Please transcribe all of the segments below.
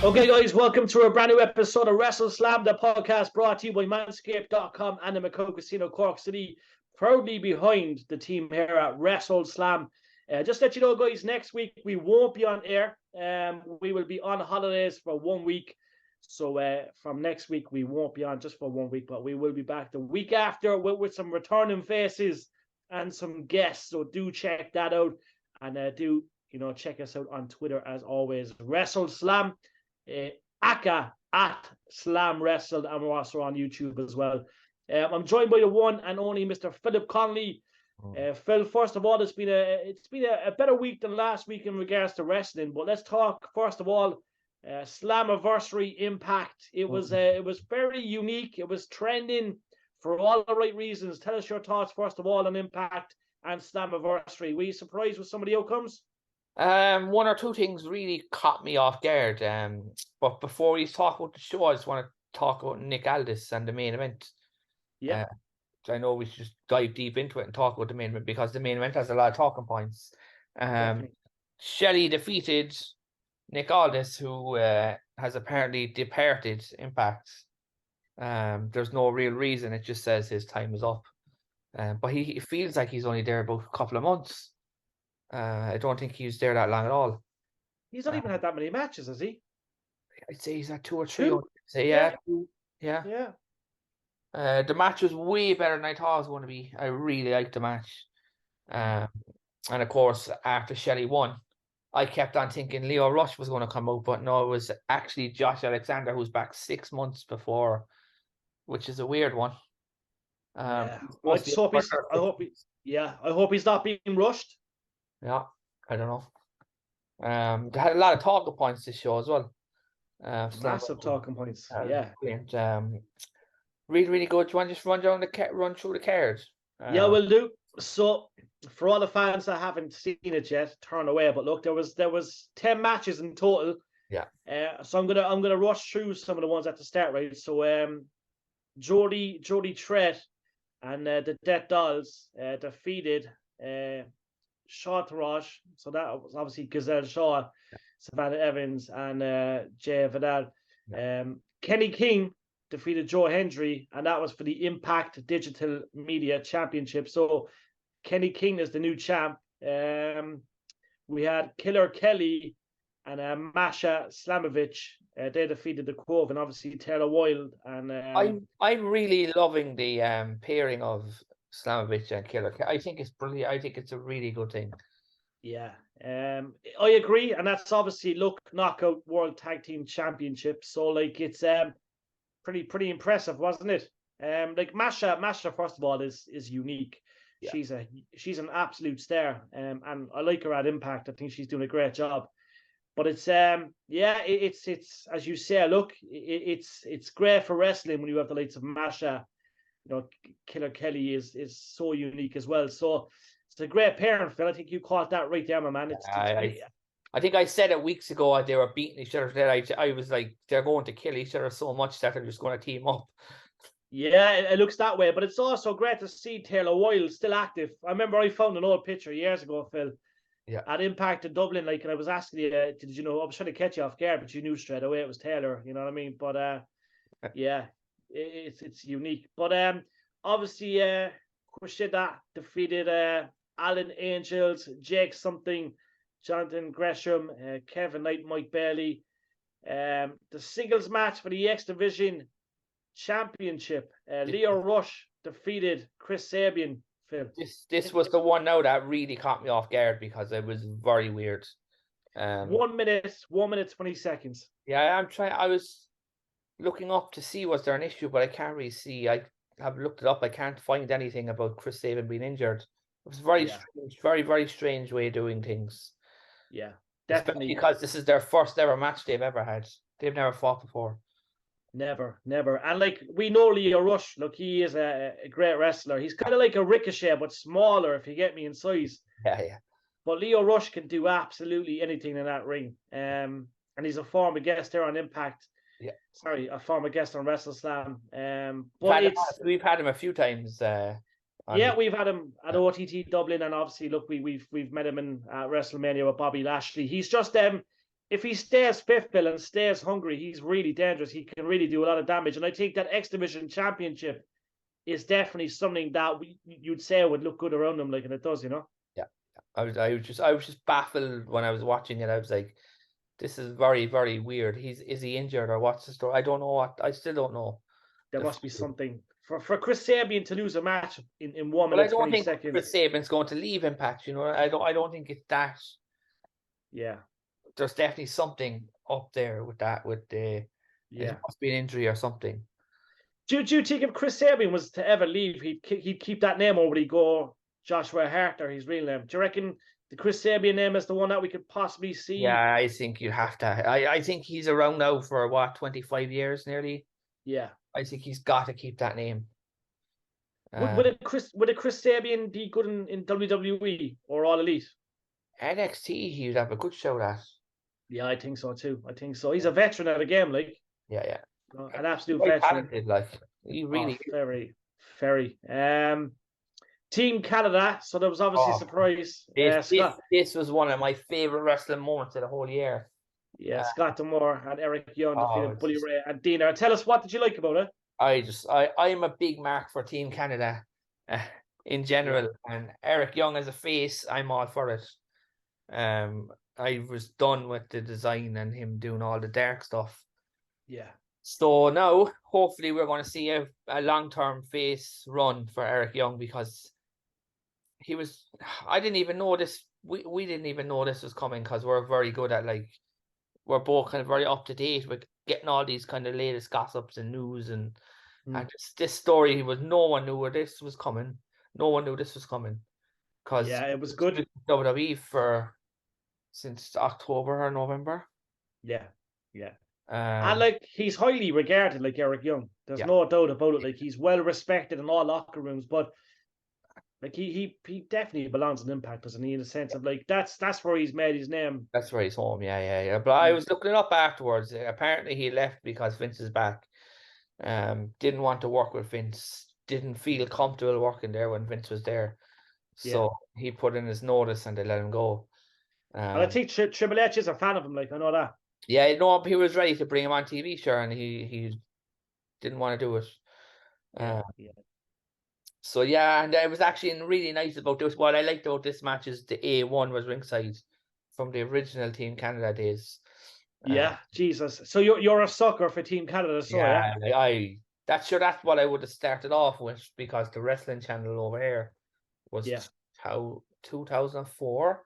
Okay, guys, welcome to a brand new episode of Wrestleslam, the podcast brought to you by Manscaped.com and the Macau Casino, Cork City, proudly behind the team here at Wrestleslam. Just to let you know, guys, next week we won't be on air. We will be on holidays for 1 week. So from next week, we won't be on just for 1 week, but we will be back the week after with some returning faces and some guests. So do check that out, and do check us out on Twitter as always. Wrestleslam. Aka at Slam Wrestled, and we're also on YouTube as well. I'm joined by the one and only Mr. Philip Connolly. Phil, first of all, it's been a better week than last week in regards to wrestling. But let's talk first of all, Slammiversary Impact. It was very unique. It was trending for all the right reasons. Tell us your thoughts first of all on Impact and Slammiversary. Were you surprised with some of the outcomes? One or two things really caught me off guard. But before we talk about the show, I just want to talk about Nick Aldis and the main event. Yeah. I know we should just dive deep into it and talk about the main event because the main event has a lot of talking points. Shelley defeated Nick Aldis, who has apparently departed Impact. There's no real reason. It just says his time is up. But he feels like he's only there about a couple of months. I don't think he was there that long at all. He's not even had that many matches, has he? I'd say he's had 2 or 3. Two? Yeah. The match was way better than I thought it was going to be. I really liked the match. And of course, after Shelley won, I kept on thinking Leo Rush was going to come out, but no, it was actually Josh Alexander, who's back 6 months before, which is a weird one. I hope he's not being rushed. Yeah, I don't know. They had a lot of talking points this show as well. Massive talking points. Yeah. Brilliant. Really, really good. Do you want to just run through the card? Yeah, we'll do. So, for all the fans that haven't seen it yet, turn away. But look, there was 10 matches in total. Yeah. So I'm gonna rush through some of the ones at the start, right? So, Jody Trett and the Death Dolls defeated Shaw Taraj, so that was obviously Gazelle Shaw, Savannah Evans, and Jay Vidal. Kenny King defeated Joe Hendry, and that was for the Impact Digital Media Championship. So Kenny King is the new champ. We had Killer Kelly and Masha Slamovich. They defeated the Cove, and obviously Taylor Wilde. And I'm really loving the pairing of Slamovich and Killer. I think it's brilliant. I think it's a really good thing. Yeah, I agree, and that's obviously Knockout World Tag Team Championship. So like it's pretty impressive, wasn't it? Like Masha first of all is unique. Yeah. She's an absolute star, and I like her at Impact. I think she's doing a great job. But it's it's as you say. Look, it's great for wrestling when you have the likes of Masha. Killer Kelly is so unique as well. So it's a great pairing, Phil. I think you caught that right there, my man. I think I said it weeks ago they were beating each other. I was like, they're going to kill each other so much that they're just going to team up. Yeah, it looks that way. But it's also great to see Taylor Wilde still active. I remember I found an old picture years ago, Phil. Yeah. At Impact in Dublin, like, and I was asking you, did you know? I was trying to catch you off guard, but you knew straight away it was Taylor. You know what I mean? But yeah. It's unique, but obviously Kushida defeated Alan Angels, Jake Something, Jonathan Gresham, Kevin Knight, Mike Bailey. The singles match for the X Division Championship, Leo Rush defeated Chris Sabian. Phil, this was the one now that really caught me off guard because it was very weird. 1 minute 20 seconds. Yeah, I was looking up to see was there an issue, but I can't really see. I have looked it up. I can't find anything about Chris Sabin being injured. It was very strange, very, very strange way of doing things. Yeah, definitely. Especially because this is their first ever match they've ever had. They've never fought before. Never. And like, we know Leo Rush. Look, he is a great wrestler. He's kind of like a Ricochet, but smaller, if you get me, in size. Yeah. But Leo Rush can do absolutely anything in that ring. And he's a former guest here on Impact. Yeah. Sorry, a former guest on WrestleSlam. But we've had him a few times. We've had him at OTT Dublin, and obviously, look, we've met him in WrestleMania with Bobby Lashley. He's just if he stays fit, Bill, and stays hungry, he's really dangerous. He can really do a lot of damage. And I think that X Division Championship is definitely something that you'd say would look good around him, like, and it does, you know. Yeah. I was just baffled when I was watching it. I was like, this is very, very weird. Is he injured or what's the story? I don't know I still don't know. There must be something for Chris Sabian to lose a match in 1 But I minute don't 20 think seconds. Chris Saban's going to leave Impact, you know. I don't think it's that. Yeah. There's definitely something up there with that, it must be an injury or something. Do you think if Chris Sabian was to ever leave, he'd keep that name, or would he go Joshua Hart or his real name? Do you reckon the Chris Sabian name is the one that we could possibly see? Yeah, I think you'd have to. I think he's around now for what, 25 years nearly. Yeah. I think he's got to keep that name. Would a Chris Sabian be good in WWE or All Elite? NXT, he'd have a good show at. Yeah, I think so too. He's a veteran at the game, like. Yeah. An absolute veteran. Talented, like he really very, very. Team Canada. So there was obviously a surprise. This was one of my favorite wrestling moments of the whole year. Yeah, Scott D'Amore and Eric Young defeated Bully Ray and Dina. Tell us, what did you like about it? I'm a big mark for Team Canada in general, and Eric Young as a face, I'm all for it. I was done with the design and him doing all the dark stuff. Yeah. So now, hopefully, we're going to see a long-term face run for Eric Young, because I didn't even know this. We didn't even know this was coming, because we're very good at, like, we're both kind of very up to date with getting all these kind of latest gossips and news, and this story no one knew where this was coming. No one knew this was coming, because it was good. WWE since October or November. Yeah. And like, he's highly regarded, like Eric Young. There's no doubt about it. Like, he's well respected in all locker rooms, but like he definitely belongs in Impact, doesn't he? In the sense of, like, that's where he's made his name. That's where he's home. Yeah. But I was looking it up afterwards. Apparently, he left because Vince is back. Didn't want to work with Vince. Didn't feel comfortable working there when Vince was there. So he put in his notice and they let him go. And I think Triple H is a fan of him. Like, I know that. Yeah, no, he was ready to bring him on TV, sure, and he didn't want to do it. So and it was actually really nice about this. What I liked about this match is the A1 was ringside from the original Team Canada days. Jesus. So you're a sucker for Team Canada, so that's what I would have started off with, because the wrestling channel over here was 2004.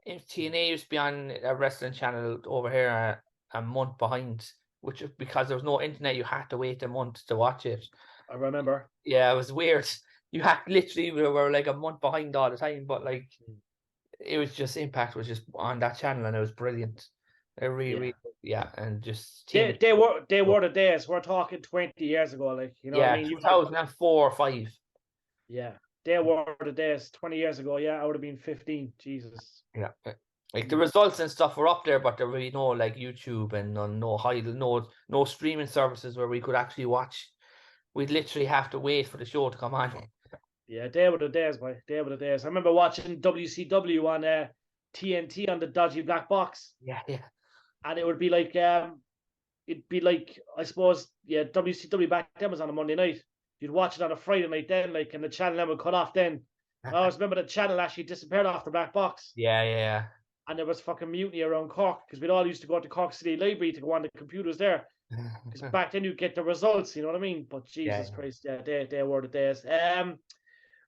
If TNA used to be on a wrestling channel over here a month behind, which, because there was no internet, you had to wait a month to watch it. I remember. Yeah, it was weird. You had we were like a month behind all the time, but like it was just Impact was just on that channel and it was brilliant. It really, and just they were the days. We're talking 20 years ago, like, you know. Yeah, what I mean? 2004 or 5. Yeah. They were the days 20 years ago. Yeah, I would have been 15. Jesus. Yeah. Like, the results and stuff were up there, but there were no like YouTube and no streaming services where we could actually watch. We'd literally have to wait for the show to come on. Yeah, they were the days, boy. They were the days. I remember watching WCW on TNT on the dodgy black box. Yeah. And it would be like, I suppose, WCW back then was on a Monday night. You'd watch it on a Friday night then, like, and the channel then would cut off then. I always remember the channel actually disappeared off the black box. Yeah. And there was fucking mutiny around Cork, because we'd all used to go to Cork City Library to go on the computers there. Because back then you'd get the results, you know what I mean? But Jesus Christ, they were the days.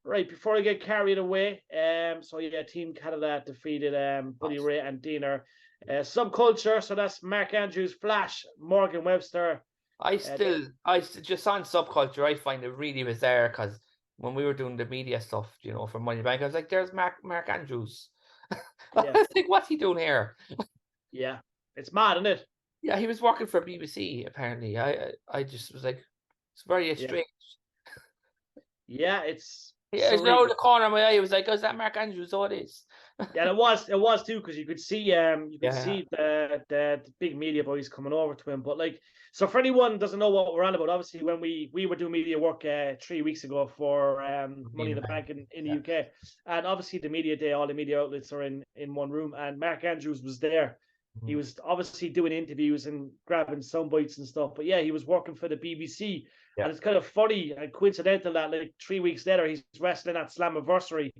Right, before I get carried away, Team Canada defeated Bully Ray and Dina. Subculture, so that's Mark Andrews, Flash, Morgan Webster. I just on Subculture, I find it really bizarre, because when we were doing the media stuff, you know, for Money Bank, I was like, there's Mark Andrews. I was like, what's he doing here? Yeah, it's mad, isn't it? Yeah, he was working for BBC, apparently. I just was like, it's very strange. Yeah, it's... Yeah, it's around the corner of my eye. It was like, oh, is that Mark Andrews? Oh, it is. Yeah, it was too, because you could see see the big media boys coming over to him. But like, so for anyone who doesn't know what we're on about, obviously when we were doing media work 3 weeks ago for Money in the Bank in the UK, and obviously the media day, all the media outlets are in one room, and Mark Andrews was there He was obviously doing interviews and grabbing sound bites and stuff. But yeah, he was working for the BBC. Yeah. And it's kind of funny and coincidental that like 3 weeks later, he's wrestling at Slammiversary.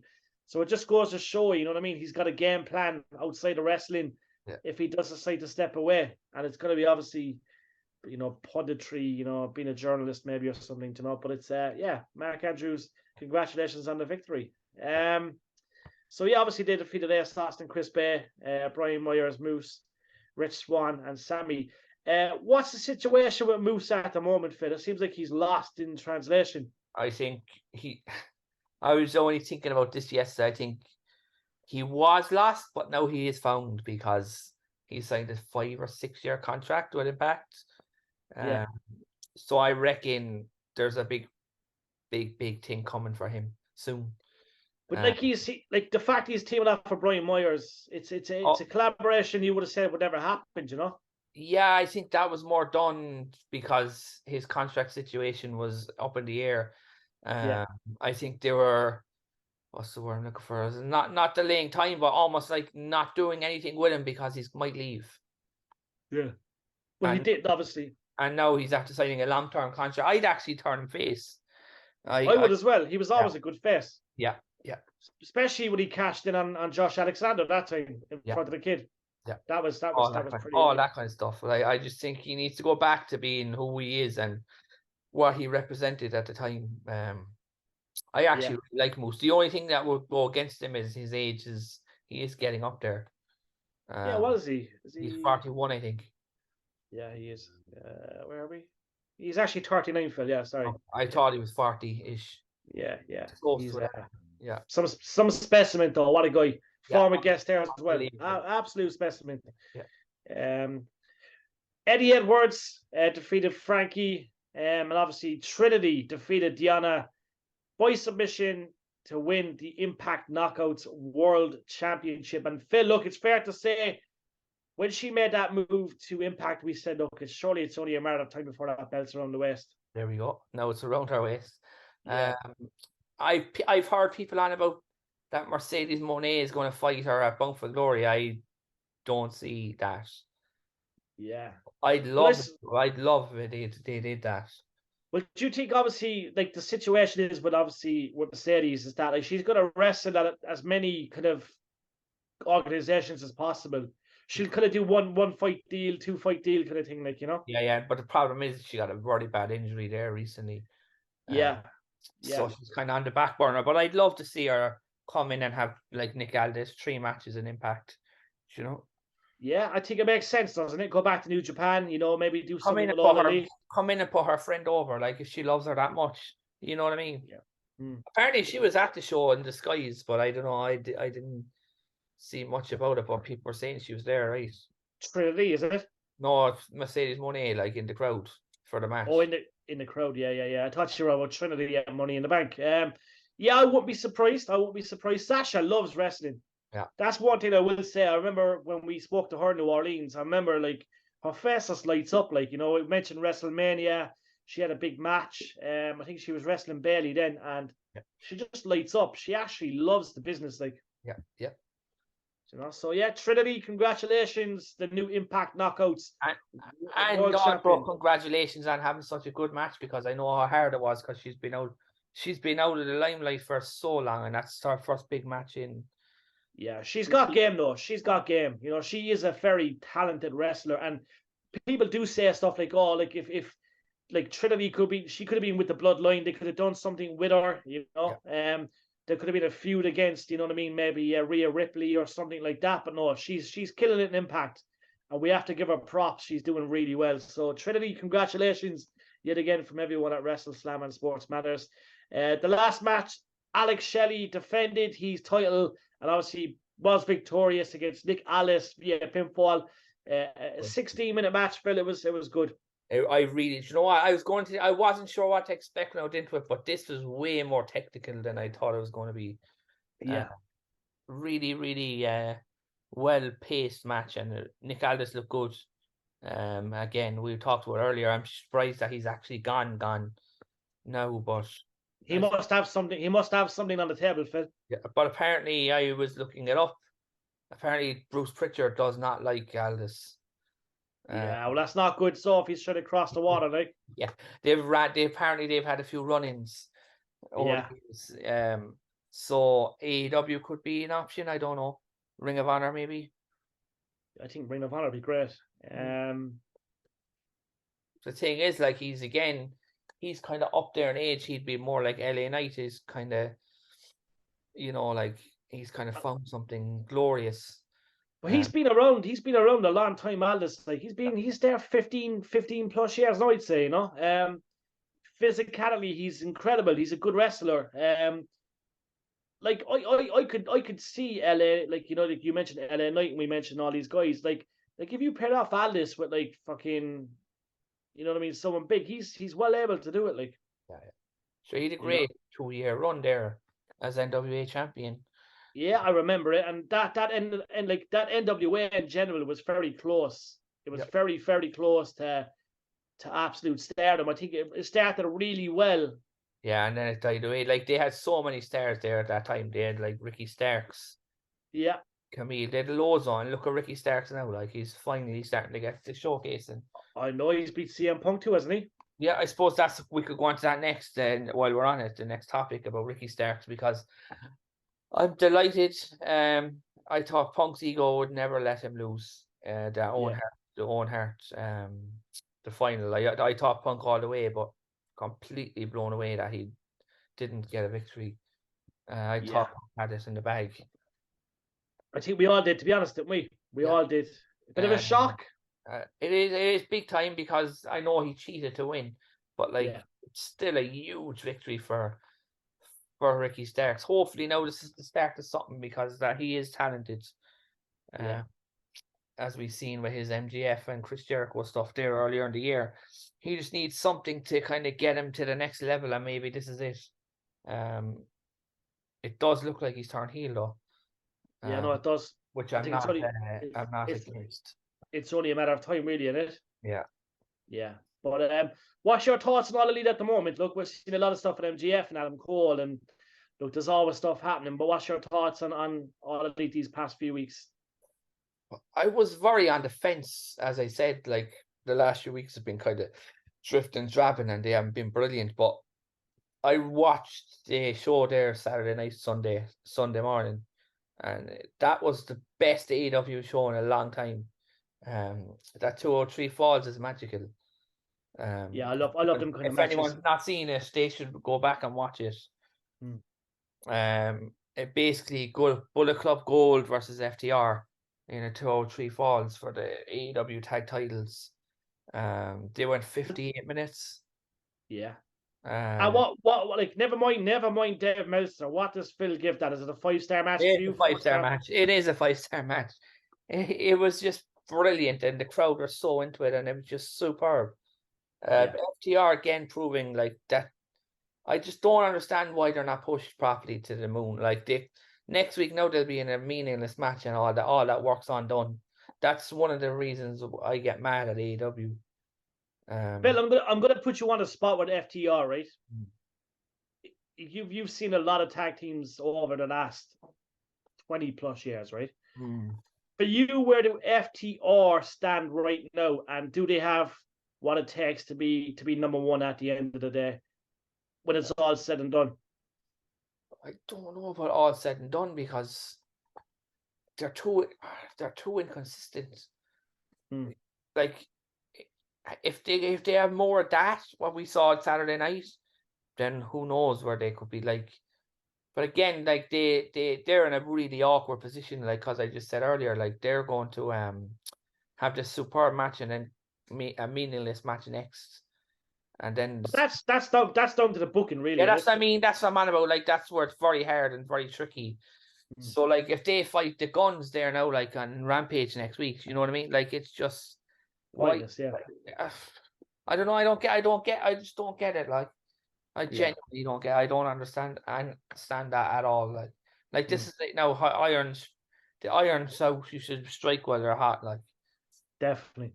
So it just goes to show, you know what I mean? He's got a game plan outside of wrestling if he does decide to step away. And it's going to be obviously, you know, punditry, you know, being a journalist maybe or something, you know. But it's, Mark Andrews, congratulations on the victory. So yeah, obviously they defeated Ace Austin, Chris Bay, Brian Myers, Moose, Rich Swann, and Sammy. What's the situation with Moose at the moment, Phil? It seems like he's lost in translation. I think I was only thinking about this yesterday. I think he was lost, but now he is found because he signed a 5 or 6 year contract with Impact. So I reckon there's a big thing coming for him soon. But like the fact he's teaming up for Brian Myers, it's a collaboration you would have said would never happen, you know? Yeah, I think that was more done because his contract situation was up in the air. I think they were, what's the word I'm looking for? Not delaying time, but almost like not doing anything with him because he might leave. Yeah. Well, he did, obviously. And now he's after signing a long-term contract. I'd actually turn him face. I would as well. He was always a good face. Yeah. Especially when he cashed in on Josh Alexander that time in front of the kid. Yeah. That was pretty all that kind of stuff. I just think he needs to go back to being who he is and what he represented at the time. I actually really like Moose. The only thing that would go against him is his age. He is getting up there. What is he? He's 41, I think. Yeah, he is. Where are we? He's actually 39, Phil. Yeah, sorry. I thought he was 40-ish. Yeah. He's some specimen though. What a guy. Former guest there as well. Absolute specimen. Yeah. Eddie Edwards defeated Frankie, and obviously Trinity defeated Deanna by submission to win the Impact Knockouts World Championship. And Phil, look, it's fair to say when she made that move to Impact, we said, look, surely it's only a matter of time before that belt's around the waist. There we go. Now it's around her waist. Yeah. I've heard people on about that Mercedes Moné is going to fight her at Bound for Glory. I don't see that. Yeah. I'd love if they did that. Well, do you think obviously like the situation is with Mercedes is that like she's going to wrestle at as many kind of organizations as possible. She'll kind of do one fight deal, 2 fight deal kind of thing, like, you know? Yeah. But the problem is she got a really bad injury there recently. So she's kind of on the back burner. But I'd love to see her come in and have like Nick Aldis 3 matches in Impact. You know? Yeah, I think it makes sense, doesn't it? Go back to New Japan, you know, maybe do something with come in and put her friend over, like if she loves her that much. You know what I mean? Yeah. Apparently she was at the show in disguise, but I don't know. I didn't see much about it, but people were saying she was there, right? Trinity, isn't it? No, it's Mercedes Moné, like in the crowd for the match. Oh, in the crowd, yeah. I thought you were about Trinity and Money in the Bank. I wouldn't be surprised. Sasha loves wrestling. Yeah. That's one thing I will say. I remember when we spoke to her in New Orleans, I remember like her face just lights up. Like, you know, we mentioned WrestleMania. She had a big match. I think she was wrestling Bailey then, and she just lights up. She actually loves the business. Like, yeah. You know, so yeah, Trinity, congratulations, the new Impact Knockouts. And also congratulations on having such a good match, because I know how hard it was, because she's been out of the limelight for so long, and that's her first big match in. Yeah, she's got game though. She's got game. You know, she is a very talented wrestler, and people do say stuff like, "Oh, like if like Trinity could have been with the Bloodline, they could have done something with her." You know, there could have been a feud against, you know what I mean, maybe Rhea Ripley or something like that. But no, she's killing it in Impact, and we have to give her props. She's doing really well. So Trinity, congratulations yet again from everyone at Wrestleslam and Sports Matters. The last match, Alex Shelley defended his title and obviously was victorious against Nick Aldis via pinfall. A 16-minute match, Phil. It was good. I really, you know what, I wasn't sure what to expect when I went into it, but this was way more technical than I thought it was going to be. Really, really well-paced match, and Nick Aldis looked good. Again, we talked about earlier, I'm surprised that he's actually gone now, but he must have something on the table, Phil. Yeah, but apparently I was looking it up. Apparently, Bruce Pritchard does not like Aldis. Yeah, well, that's not good. So if he's trying to cross the water, like, Yeah, apparently they've had a few run-ins over the yeah, years. So AEW could be an option. I don't know. Ring of Honor maybe. I think Ring of Honor would be great. The thing is, like, he's kind of up there in age. He'd be more like LA Knight is kind of, like he's kind of found something glorious. But he's been around. He's been around a long time. Aldous, like he's there 15 plus years now. I'd say, physically, he's incredible. He's a good wrestler. Like I could see LA, like like you mentioned LA Knight, and we mentioned all these guys. Like if you pair off Aldis with like fucking, what I mean, someone big, he's well able to do it. Like, Yeah. So he had a great 2-year run there as NWA champion. Yeah, I remember it, and that like that NWA in general was very close. It was very close to absolute stardom. I think it started really well. Yeah, and then it died away. Like, they had so many stars there at that time. They had like Ricky Starks, Yeah, Camille. They had loads on. Look at Ricky Starks now. Like, he's finally starting to get the showcasing. I know he's beat CM Punk too, hasn't he? Yeah, I suppose we could go on to that next. While we're on it, the next topic about Ricky Starks, because I'm delighted. I thought Punk's ego would never let him lose. The own heart. The final. I thought Punk all the way, but completely blown away that he didn't get a victory. I thought Punk had it in the bag. I think we all did, to be honest, didn't we? We all did. A bit of a shock. It is big time, because I know he cheated to win, but it's still a huge victory for Ricky Starks. Hopefully now this is the start of something, because that he is talented. As we've seen with his MGF and Chris Jericho stuff there earlier in the year. He just needs something to kind of get him to the next level, and maybe this is it. It does look like he's turned heel though. Yeah, no, it does. Which I'm not against. It's only a matter of time, really, isn't it? Yeah. Yeah. But what's your thoughts on All Elite at the moment? Look, we're seeing a lot of stuff with MGF and Adam Cole, and look, there's always stuff happening. But what's your thoughts on All Elite these past few weeks? I was very on the fence, as I said. Like, the last few weeks have been kind of drifting, drabbing, and they haven't been brilliant. But I watched the show there Saturday night, Sunday morning, and that was the best AEW show in a long time. That 203 Falls is magical. Yeah, I love them kind of matches. If anyone's not seen it, they should go back and watch it. It basically Bullet Club Gold versus FTR in a 203 Falls for the AEW tag titles. They went 58 minutes. Yeah. And what like never mind Dave Meltzer. What does Phil give that? Is it a 5-star match? It's a 5-star match. It is a 5-star match. It was just brilliant, and the crowd were so into it, and it was just superb. FTR again proving like that. I just don't understand why they're not pushed properly to the moon. Like, next week now they'll be in a meaningless match, and all that work's undone. That's one of the reasons I get mad at AEW. Bill, I'm gonna put you on the spot with FTR, right? You've seen a lot of tag teams over the last 20 plus years, right? For you, where do FTR stand right now, and do they have what it takes to be number one at the end of the day when it's all said and done? I don't know about all said and done, because they're too inconsistent. Like, if they have more of that, what we saw on Saturday night, then who knows where they could be. Like, but again, like they're in a really awkward position, like, because I just said earlier, like, they're going to have this superb match and then a meaningless match next, and then that's down to the booking, really. Yeah, that's what I'm on about. Like, that's where it's very hard and very tricky. So, like, if they fight the Guns there now, like on Rampage next week, you know what I mean? Like, it's just pointless. Yeah. I don't know. I just don't get it. Like, I genuinely don't get. I don't understand that at all. Like this is like now the irons out. You should strike while they're hot. Like, definitely.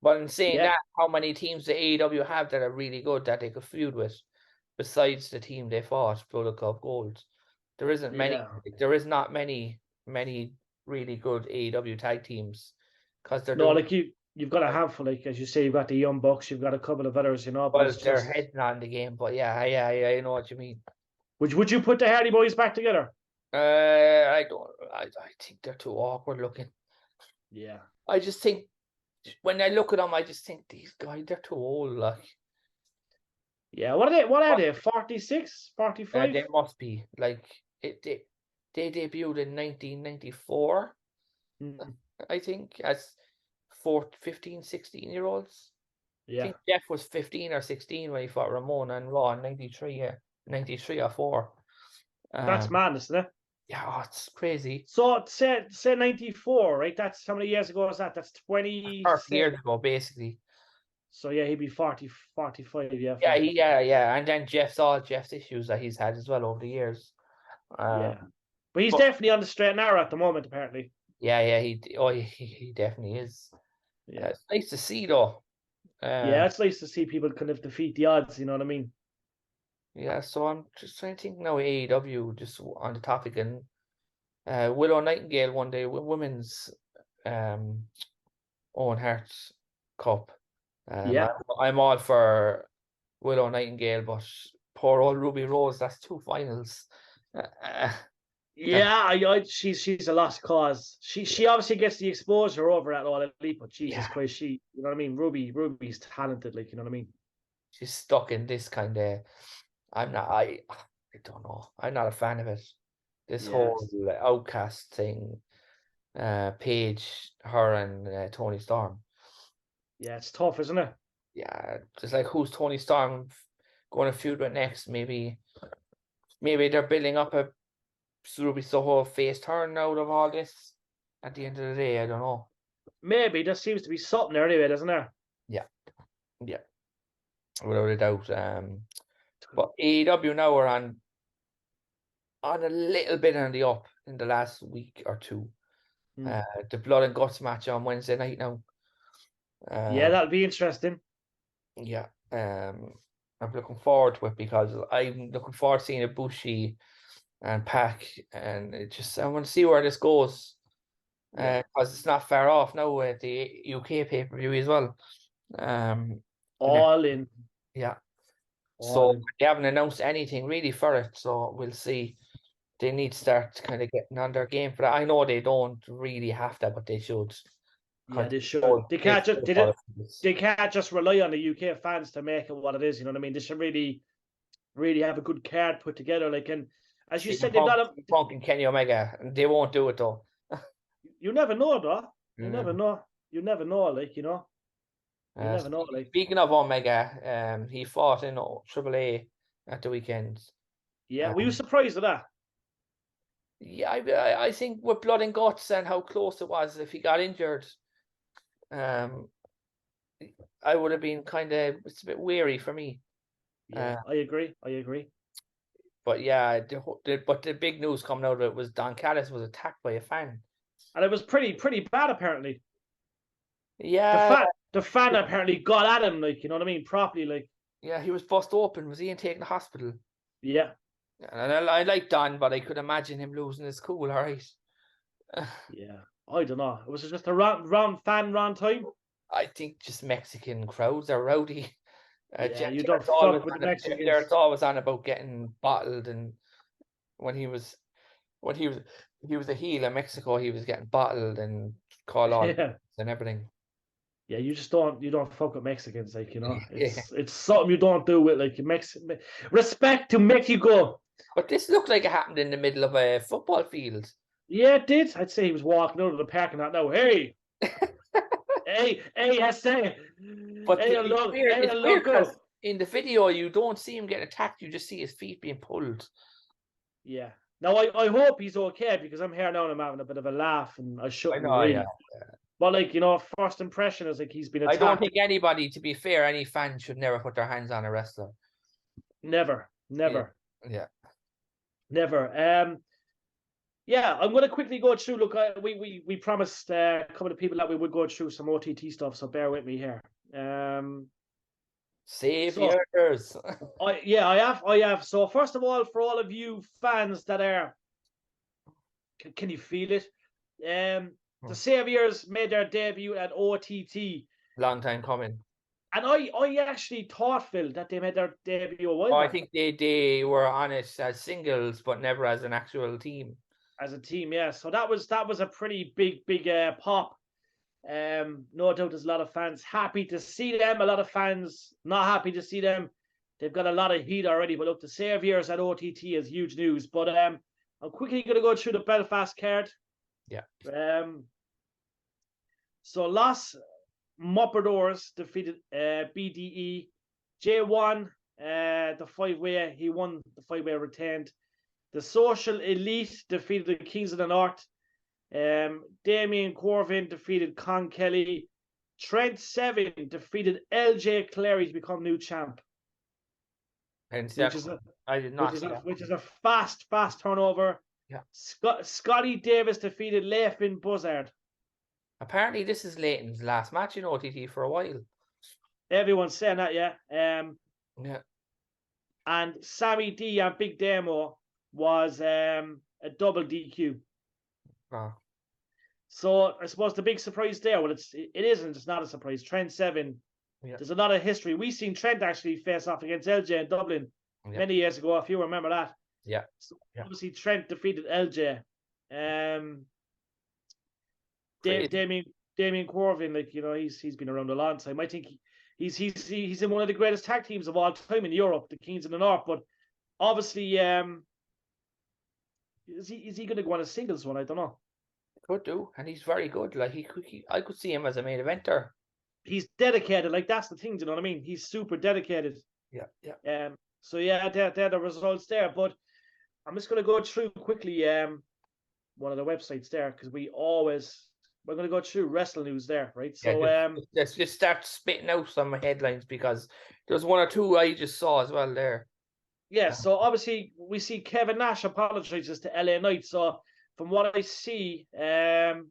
But in saying that, how many teams the AEW have that are really good that they could feud with, besides the team they fought, Bullet Club Gold? There isn't many. There is not many really good AEW tag teams because they're No, doing like you've got a handful, like as you say, you've got the Young Bucks, you've got a couple of others, but well, it's they're just. heading on the game. But yeah, I know what you mean. Would you put the Hardy Boys back together? I don't. I think they're too awkward looking. Yeah. I just think when I look at them, I just think these guys, they're too old. Like, Yeah. What are they? 46, 45? they must be like they debuted in 1994, I think, as 15, 16-year-olds. I Yeah. think Jeff was 15 or 16 when he fought Ramon and Raw in 93, 93 or 4. That's madness, isn't it? Yeah, it's crazy. So say 94, right? That's how many years ago is that? That's 20 years ago, basically. So yeah, he'd be 40, 45, yeah. Yeah. And then Jeff's issues that he's had as well over the years. Yeah. But he's definitely on the straight and narrow at the moment, apparently. Yeah, he definitely is. Yeah. It's nice to see though. Yeah, it's nice to see people kind of defeat the odds, you know what I mean? Yeah, so I'm just trying to think now AEW, just on the topic, and Willow Nightingale won the women's Owen Hart Cup. Yeah. I'm all for Willow Nightingale, but poor old Ruby Rose, that's 2 finals. Yeah, she's a lost cause. She obviously gets the exposure over at All Elite, but Jesus Christ, you know what I mean? Ruby's talented, like, you know what I mean? She's stuck in this kind of. I don't know. I'm not a fan of it. This whole outcast thing, Paige, her, and Tony Storm. Yeah, it's tough, isn't it? Yeah, just like who's Tony Storm going to feud with next? Maybe they're building up a Ruby Soho face turn out of all this. At the end of the day, I don't know. Maybe there seems to be something there anyway, doesn't there? Yeah, without a doubt. But AEW now are on a little bit on the up in the last week or two. The Blood and Guts match on Wednesday night now. Yeah, that'll be interesting. Yeah, I'm looking forward to it because I'm looking forward to seeing Ibushi and Pac, and I want to see where this goes. Because it's not far off now with the UK pay-per-view as well. All in. Yeah. So they haven't announced anything really for it, so we'll see. They need to start kind of getting on their game for that. I know they don't really have that, but they should. Yeah, they should. They can't just rely on the UK fans to make it what it is. You know what I mean? They should really, really have a good card put together. Like, and as you said, they've got a Punk and Kenny Omega, and they won't do it though. You never know, though. You never know. You never know, like, you know. You never know, like. Speaking of Omega, he fought in AAA at the weekend. Yeah, were you surprised at that? Yeah, I think with Blood and Guts and how close it was, if he got injured, I would have been it's a bit weary for me. Yeah, I agree. But yeah, but the big news coming out of it was Don Callis was attacked by a fan. And it was pretty bad, apparently. Yeah. The fan apparently got at him, like, you know what I mean? Properly, like. Yeah, he was bust open. Was he taken to hospital? Yeah. And I like Don, but I could imagine him losing his cool, all right. Yeah. I don't know. Was it just a wrong time? I think just Mexican crowds are rowdy. Yeah, you don't fuck with the Mexicans. It's always on about getting bottled, and when he was a heel in Mexico, he was getting bottled and called on and everything. Yeah, you don't fuck with Mexicans, like, you know. It's something you don't do with, like, respect to Mexico. But this looked like it happened in the middle of a football field. Yeah, it did. I'd say he was walking out of the parking lot now. Hey. hey, I say. But hey, look, in the video, you don't see him getting attacked. You just see his feet being pulled. Yeah. Now, I hope he's okay, because I'm here now and I'm having a bit of a laugh, and I shouldn't really. Yeah. But, like, you know, first impression is like he's been attacked. I don't think anybody, to be fair, any fan should never put their hands on a wrestler. Never. Yeah. Never. Yeah, I'm going to quickly go through. Look, we promised a couple of people that we would go through some OTT stuff, so bear with me here. Save yours. I have. So first of all, for all of you fans that are, can you feel it? The Saviors made their debut at OTT. Long time coming. And I actually thought, Phil, that they made their debut a while I back. think they were on it as singles, but never as an actual team. As a team, yeah. So that was a pretty big pop. No doubt there's a lot of fans happy to see them, a lot of fans not happy to see them. They've got a lot of heat already, but look, the Saviors at OTT is huge news. But I'm quickly going to go through the Belfast card. Yeah. So Los Mopradors defeated BDE. J1, the 5-way, he won the 5-way retained. The Social Elite defeated the Kings of the North. Damien Corvin defeated Con Kelly. Trent Seven defeated LJ Clary to become new champ. And I did not. Which is a fast turnover. Yeah. Scotty Davis defeated Leifin Buzzard. Apparently, this is Leighton's last match in OTT for a while. Everyone's saying that, yeah. Yeah. And Sammy D and Big Demo was a double DQ. Oh. So I suppose the big surprise there, well, it isn't. It's not a surprise. Trent Seven. Yeah. There's a lot of history. We've seen Trent actually face off against LJ in Dublin many years ago, if you remember that. Yeah. So obviously Trent defeated LJ. Damien Corvin, like, you know, he's been around a long time. I think he's in one of the greatest tag teams of all time in Europe, the Kings of the North. But obviously, is he going to go on a singles one? I don't know. Could do, and he's very good. Like I could see him as a main eventer. He's dedicated. Like, that's the thing. You know what I mean? He's super dedicated. Yeah. So yeah, they're the results there. But I'm just going to go through quickly one of the websites there, because we're going to go through wrestling news there, right? So let's just start spitting out some headlines, because there's one or two I just saw as well there. Yeah, so obviously we see Kevin Nash apologizes to LA Knight. So from what I see, from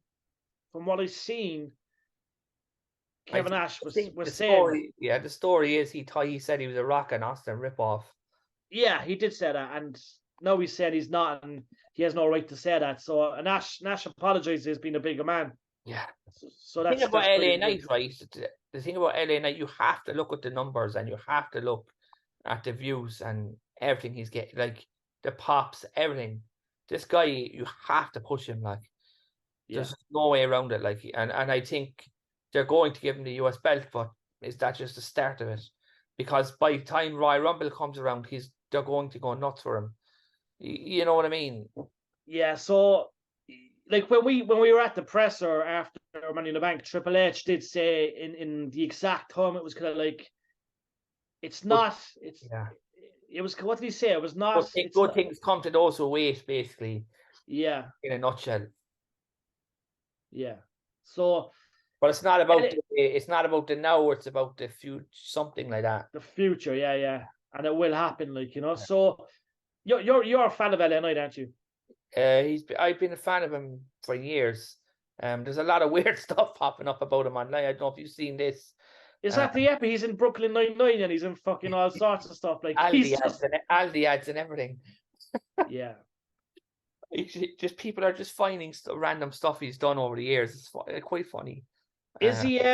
what I've seen, Kevin Nash was saying... the story is he said he was a Rock and Austin ripoff. Yeah, he did say that, and now he's saying he's not, and he has no right to say that. So Nash apologizes, being a bigger man. Yeah. So that's the thing about LA Knight, right? The thing about LA Knight, you have to look at the numbers, and you have to look at the views and everything he's getting, like the pops, everything. This guy, you have to push him, like. There's no way around it, like, and I think they're going to give him the US belt, but is that just the start of it? Because by the time Royal Rumble comes around, they're going to go nuts for him. You know what I mean? Yeah. So, like, when we were at the presser after Money in the Bank, Triple H did say in the exact time, it was kind of like, it's not. It was, what did he say? It was not. Good things come to those who wait, basically. Yeah. In a nutshell. Yeah. So, but it's not about the now, it's about the future, something like that. The future, yeah, and it will happen, like, you know. Yeah. So, you're a fan of LA Knight, aren't you? I've been a fan of him for years. There's a lot of weird stuff popping up about him online. I don't know if you've seen this. Is that the epi? He's in Brooklyn Nine-Nine, and he's in fucking all sorts of stuff, like Aldi ads and everything. Yeah. Just people are just finding random stuff he's done over the years. It's quite funny. Is he in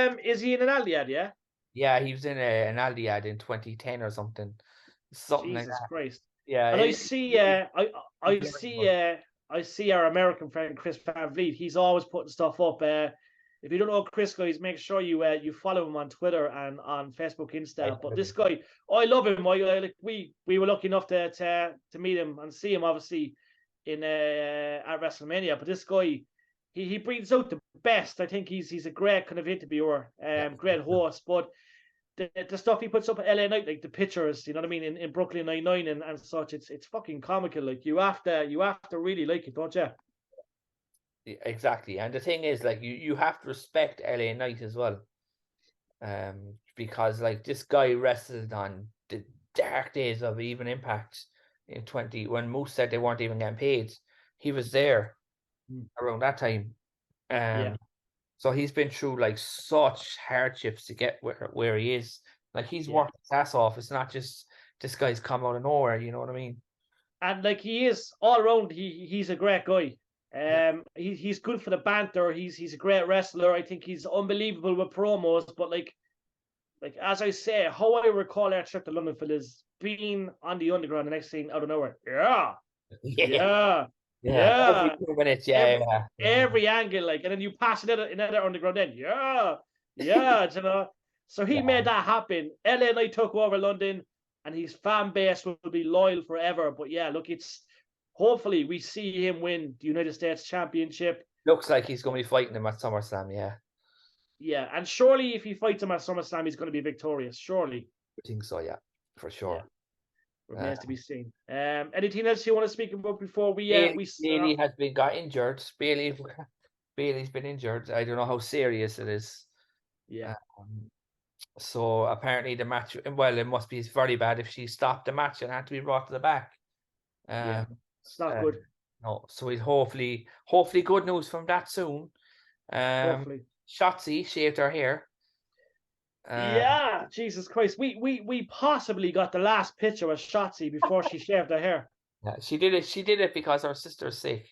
an Aldi ad? Yeah. Yeah, he was in an Aldi ad in 2010 or something. Something Jesus like that. Christ. Yeah. And I see our American friend Chris Van Vliet. He's always putting stuff up. If you don't know Chris, guys, make sure you follow him on Twitter and on Facebook, Insta. But this guy, I love him. We were lucky enough to meet him and see him, obviously, in at WrestleMania. But this guy, he brings out the best. I think he's a great kind of interviewer, great host. But the stuff he puts up at LA Knight, like the pictures, you know what I mean, in Brooklyn Nine-Nine and such, it's fucking comical. Like, you have to really like it, don't you? Exactly. And the thing is, like, you have to respect LA Knight as well. Because, like, this guy wrestled on the dark days of Even Impact in when Moose said they weren't even getting paid. He was there around that time. So he's been through, like, such hardships to get where he is. Like, he's worked his ass off. It's not just this guy's come out of nowhere, you know what I mean? And, like, he is all around, he's a great guy. He's good for the banter. He's a great wrestler. I think he's unbelievable with promos. But like as I say, how I recall our trip to London, Phil, is being on the underground. The next thing out of nowhere, yeah, Yeah. yeah. Every 2 minutes, Every angle, like, and then you pass it in another underground. Then yeah, you know. So he made that happen. LA and I took over London, and his fan base will be loyal forever. But yeah, look, it's hopefully we see him win the United States Championship. Looks like he's going to be fighting him at SummerSlam, yeah. Yeah, and surely if he fights him at SummerSlam, he's going to be victorious. Surely. I think so, yeah, for sure. Yeah. Remains to be seen. Anything else you want to speak about before we Bailey has got injured. Bailey's been injured. I don't know how serious it is. Yeah. So apparently the match, well, it must be very bad if she stopped the match and had to be brought to the back. Yeah, it's not good. No, so we hopefully good news from that soon. Hopefully. Shotzi shaved her hair. Yeah, Jesus Christ. We possibly got the last picture of Shotzi before she shaved her hair. Yeah, she did it because her sister's sick.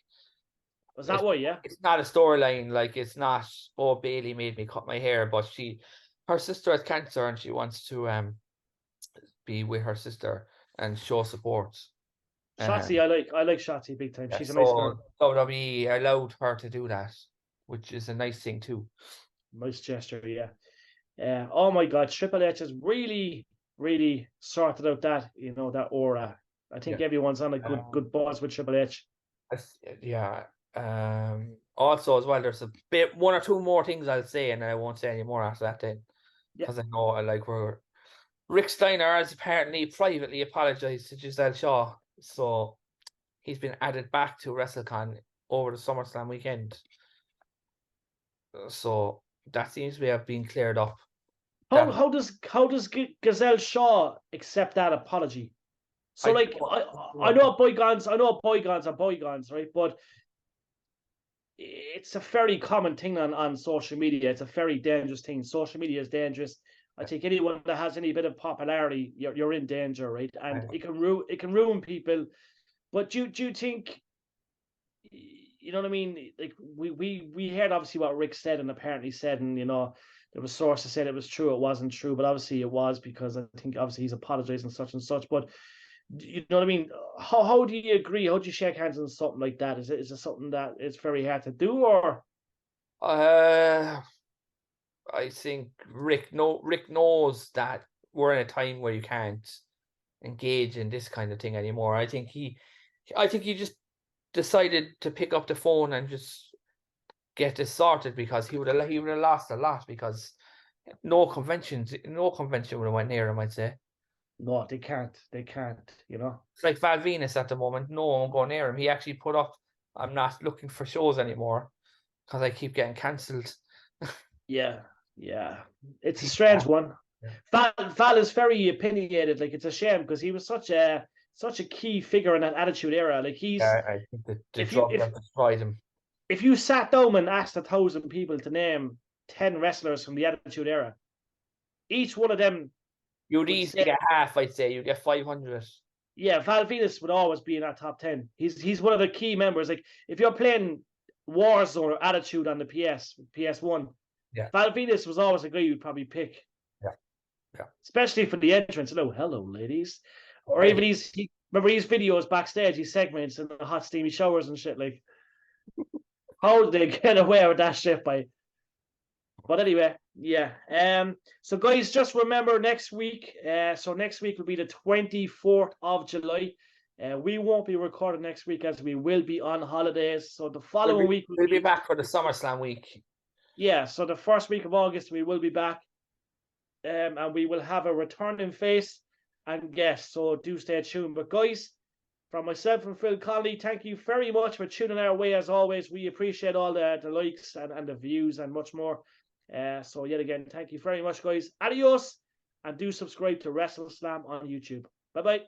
Was that why? Yeah. It's not a storyline, like it's not, oh, Bailey made me cut my hair, but her sister has cancer and she wants to be with her sister and show support. Shotzi, I like Shotzi big time. She's a nice girl. WWE allowed her to do that, which is a nice thing too. Nice gesture, yeah. Oh my God, Triple H has really, really sorted out that that aura. I think everyone's on a good buzz with Triple H. Yeah. Also as well, there's a bit one or two more things I'll say, and I won't say any more after that then, because I know Rick Steiner has apparently privately apologized to Giselle Shaw, so he's been added back to WrestleCon over the SummerSlam weekend. So that seems to have been cleared up. How does Giselle Shaw accept that apology? So I know bygones are bygones, right? But it's a very common thing on social media. It's a very dangerous thing. Social media is dangerous. I think anyone that has any bit of popularity, you're in danger, right? And it can ruin people. But do you think, you know what I mean? Like we heard obviously what Rick said and apparently said, and there was sources said it was true, it wasn't true, but obviously it was, because I think obviously he's apologized and such and such. But you know what I mean? How do you agree? How do you shake hands on something like that? Is it something that is very hard to do, or? I think Rick knows that we're in a time where you can't engage in this kind of thing anymore. I think he just decided to pick up the phone and just get this sorted, because he would have lost a lot, because no convention would have went near him, I'd say. No, they can't. It's like Val Venus at the moment. No one going near him. He actually put up, I'm not looking for shows anymore because I keep getting cancelled. Yeah. It's a strange one. Val is very opinionated. Like, it's a shame, because he was such a key figure in that Attitude Era. Like, I think the drug destroyed him. If you sat down and asked 1,000 people to name 10 wrestlers from the Attitude Era, each one of them, you'd easily get half. I'd say you'd get 500. Yeah, Val Venus would always be in that top 10. He's one of the key members. Like, if you're playing Warzone or Attitude on the PS1, Val Venus was always a guy you'd probably pick. Yeah. Especially for the entrance. Hello, ladies. Or even remember his videos backstage, his segments in the hot steamy showers and shit. Like, how did they get away with that shit by? But anyway, yeah. So guys, just remember next week. So next week will be the 24th of July. We won't be recording next week, as we will be on holidays. So the following week we'll be back for the SummerSlam week. Yeah, so the first week of August we will be back. And we will have a returning face and guest. So do stay tuned. But guys, from myself and Phil Connolly, thank you very much for tuning our way as always. We appreciate all the likes and the views and much more. So yet again, thank you very much, guys. Adios, and do subscribe to Wrestleslam on YouTube. Bye-bye.